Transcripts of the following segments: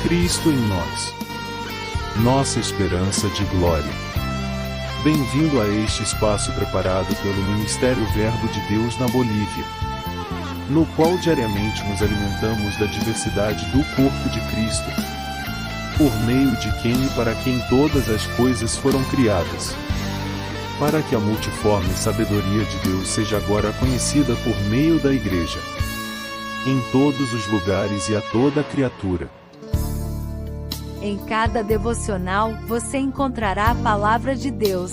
Cristo em nós, nossa esperança de glória. Bem-vindo a este espaço preparado pelo Ministério Verbo de Deus na Bolívia, no qual diariamente nos alimentamos da diversidade do corpo de Cristo, por meio de quem e para quem todas as coisas foram criadas, para que a multiforme sabedoria de Deus seja agora conhecida por meio da Igreja, em todos os lugares e a toda criatura. Em cada devocional, você encontrará a palavra de Deus,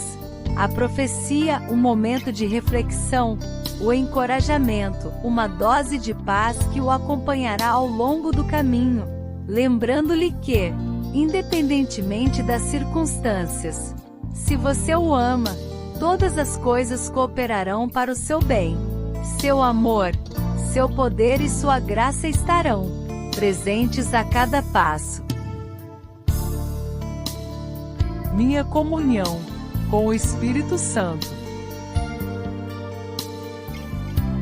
a profecia, um momento de reflexão, o encorajamento, uma dose de paz que o acompanhará ao longo do caminho, lembrando-lhe que, independentemente das circunstâncias, se você o ama, todas as coisas cooperarão para o seu bem. Seu amor, seu poder e sua graça estarão presentes a cada passo. Minha comunhão com o Espírito Santo.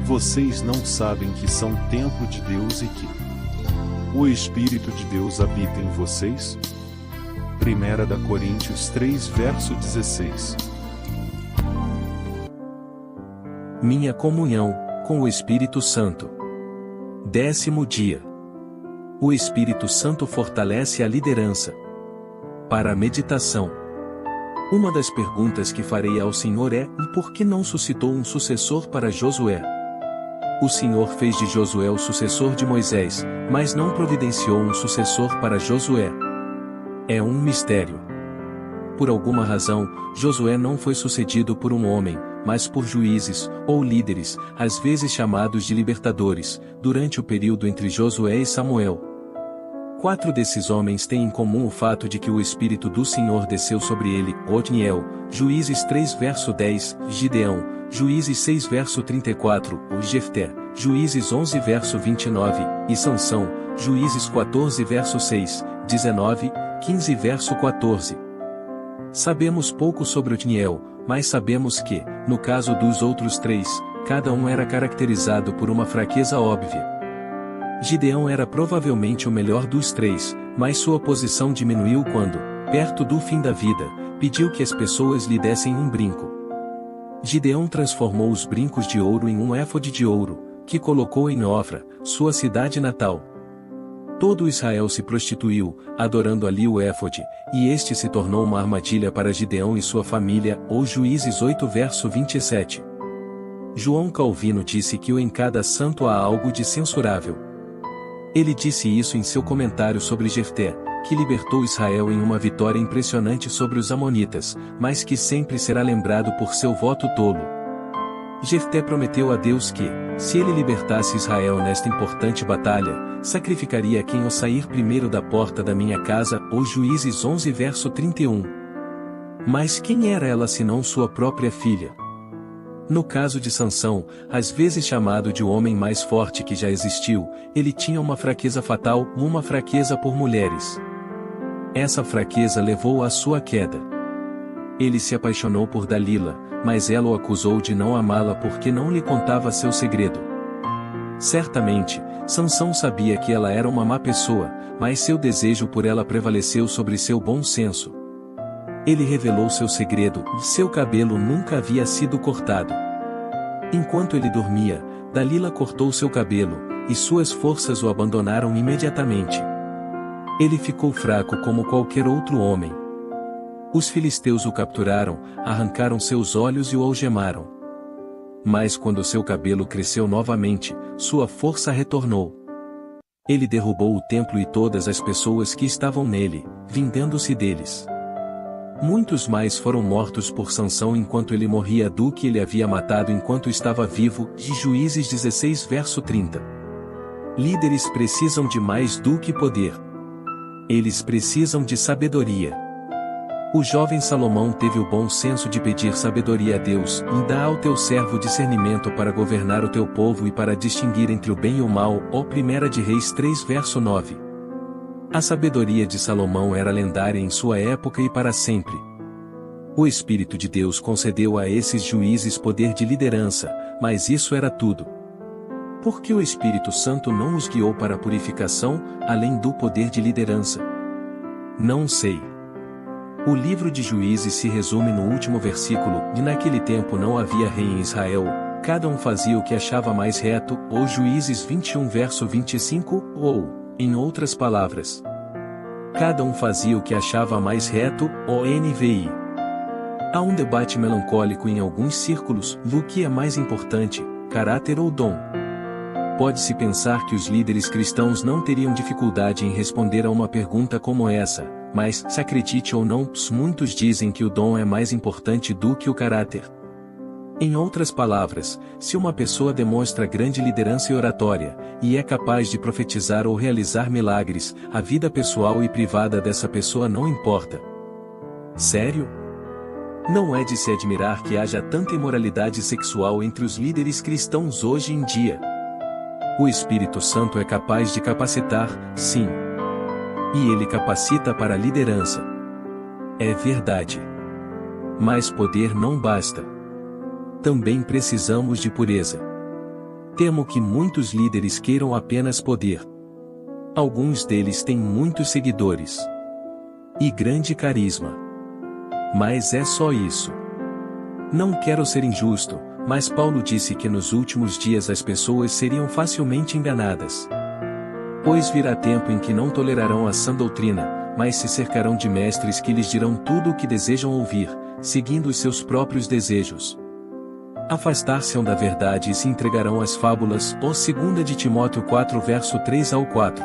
Vocês não sabem que são templo de Deus e que o Espírito de Deus habita em vocês? 1 Coríntios 3, verso 16. Minha comunhão com o Espírito Santo. 10º dia. O Espírito Santo fortalece a liderança. Para a meditação. Uma das perguntas que farei ao Senhor é: por que não suscitou um sucessor para Josué? O Senhor fez de Josué o sucessor de Moisés, mas não providenciou um sucessor para Josué. É um mistério. Por alguma razão, Josué não foi sucedido por um homem, mas por juízes, ou líderes, às vezes chamados de libertadores, durante o período entre Josué e Samuel. 4 desses homens têm em comum o fato de que o Espírito do Senhor desceu sobre ele: Otniel, Juízes 3 verso 10, Gideão, Juízes 6 verso 34, Jefté, Juízes 11 verso 29, e Sansão, Juízes 14 verso 6, 19, 15 verso 14. Sabemos pouco sobre Otniel, mas sabemos que, no caso dos outros 3, cada um era caracterizado por uma fraqueza óbvia. Gideão era provavelmente o melhor dos 3, mas sua posição diminuiu quando, perto do fim da vida, pediu que as pessoas lhe dessem um brinco. Gideão transformou os brincos de ouro em um éfode de ouro, que colocou em Ofra, sua cidade natal. Todo Israel se prostituiu, adorando ali o éfode, e este se tornou uma armadilha para Gideão e sua família, ou Juízes 8 verso 27. João Calvino disse que em cada santo há algo de censurável. Ele disse isso em seu comentário sobre Jefté, que libertou Israel em uma vitória impressionante sobre os amonitas, mas que sempre será lembrado por seu voto tolo. Jefté prometeu a Deus que, se ele libertasse Israel nesta importante batalha, sacrificaria quem o sair primeiro da porta da minha casa, ou Juízes 11 verso 31. Mas quem era ela senão sua própria filha? No caso de Sansão, às vezes chamado de o homem mais forte que já existiu, ele tinha uma fraqueza fatal, uma fraqueza por mulheres. Essa fraqueza levou à sua queda. Ele se apaixonou por Dalila, mas ela o acusou de não amá-la porque não lhe contava seu segredo. Certamente, Sansão sabia que ela era uma má pessoa, mas seu desejo por ela prevaleceu sobre seu bom senso. Ele revelou seu segredo: seu cabelo nunca havia sido cortado. Enquanto ele dormia, Dalila cortou seu cabelo, e suas forças o abandonaram imediatamente. Ele ficou fraco como qualquer outro homem. Os filisteus o capturaram, arrancaram seus olhos e o algemaram. Mas quando seu cabelo cresceu novamente, sua força retornou. Ele derrubou o templo e todas as pessoas que estavam nele, vingando-se deles. Muitos mais foram mortos por Sansão enquanto ele morria do que ele havia matado enquanto estava vivo, de Juízes 16 verso 30. Líderes precisam de mais do que poder. Eles precisam de sabedoria. O jovem Salomão teve o bom senso de pedir sabedoria a Deus: dá ao teu servo discernimento para governar o teu povo e para distinguir entre o bem e o mal, ó 1 de Reis 3 verso 9. A sabedoria de Salomão era lendária em sua época e para sempre. O Espírito de Deus concedeu a esses juízes poder de liderança, mas isso era tudo. Por que o Espírito Santo não os guiou para a purificação, além do poder de liderança? Não sei. O livro de Juízes se resume no último versículo: e naquele tempo não havia rei em Israel, cada um fazia o que achava mais reto, ou Juízes 21 verso 25, ou, em outras palavras, cada um fazia o que achava mais reto, ou NVI. Há um debate melancólico em alguns círculos do que é mais importante, caráter ou dom. Pode-se pensar que os líderes cristãos não teriam dificuldade em responder a uma pergunta como essa, mas, se acredite ou não, muitos dizem que o dom é mais importante do que o caráter. Em outras palavras, se uma pessoa demonstra grande liderança e oratória, e é capaz de profetizar ou realizar milagres, a vida pessoal e privada dessa pessoa não importa. Sério? Não é de se admirar que haja tanta imoralidade sexual entre os líderes cristãos hoje em dia. O Espírito Santo é capaz de capacitar, sim. E ele capacita para a liderança. É verdade. Mas poder não basta. Também precisamos de pureza. Temo que muitos líderes queiram apenas poder. Alguns deles têm muitos seguidores. E grande carisma. Mas é só isso. Não quero ser injusto, mas Paulo disse que nos últimos dias as pessoas seriam facilmente enganadas. Pois virá tempo em que não tolerarão a sã doutrina, mas se cercarão de mestres que lhes dirão tudo o que desejam ouvir, seguindo os seus próprios desejos. Afastar-se-ão da verdade e se entregarão às fábulas, ou 2 de Timóteo 4 verso 3 ao 4.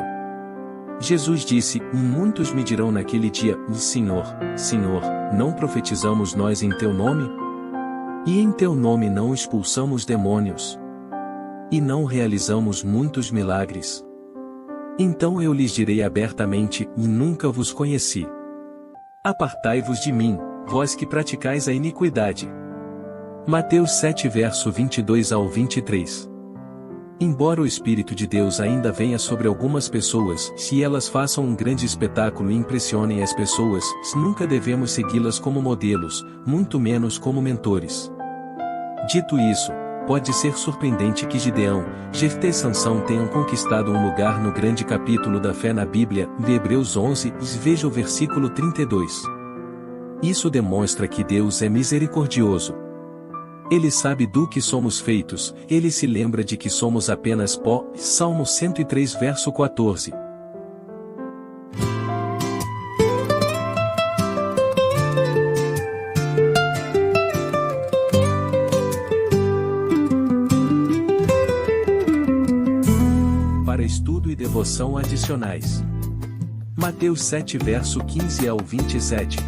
Jesus disse: muitos me dirão naquele dia: Senhor, Senhor, não profetizamos nós em teu nome? E em teu nome não expulsamos demônios? E não realizamos muitos milagres? Então eu lhes direi abertamente: nunca vos conheci. Apartai-vos de mim, vós que praticais a iniquidade. Mateus 7 verso 22 ao 23. Embora o Espírito de Deus ainda venha sobre algumas pessoas, se elas façam um grande espetáculo e impressionem as pessoas, nunca devemos segui-las como modelos, muito menos como mentores. Dito isso, pode ser surpreendente que Gideão, Jefté e Sansão tenham conquistado um lugar no grande capítulo da fé na Bíblia, de Hebreus 11, veja o versículo 32. Isso demonstra que Deus é misericordioso. Ele sabe do que somos feitos, ele se lembra de que somos apenas pó. Salmo 103 verso 14. Para estudo e devoção adicionais. Mateus 7 verso 15 ao 27.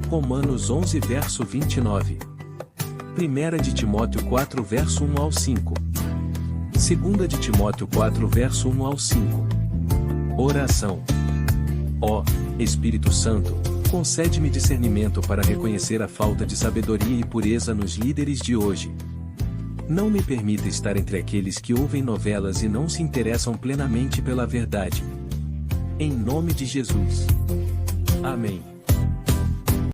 Romanos 11 verso 29. 1 de Timóteo 4 verso 1 ao 5. 2 de Timóteo 4 verso 1 ao 5. Oração. Ó Espírito Santo, concede-me discernimento para reconhecer a falta de sabedoria e pureza nos líderes de hoje. Não me permita estar entre aqueles que ouvem novelas e não se interessam plenamente pela verdade. Em nome de Jesus. Amém.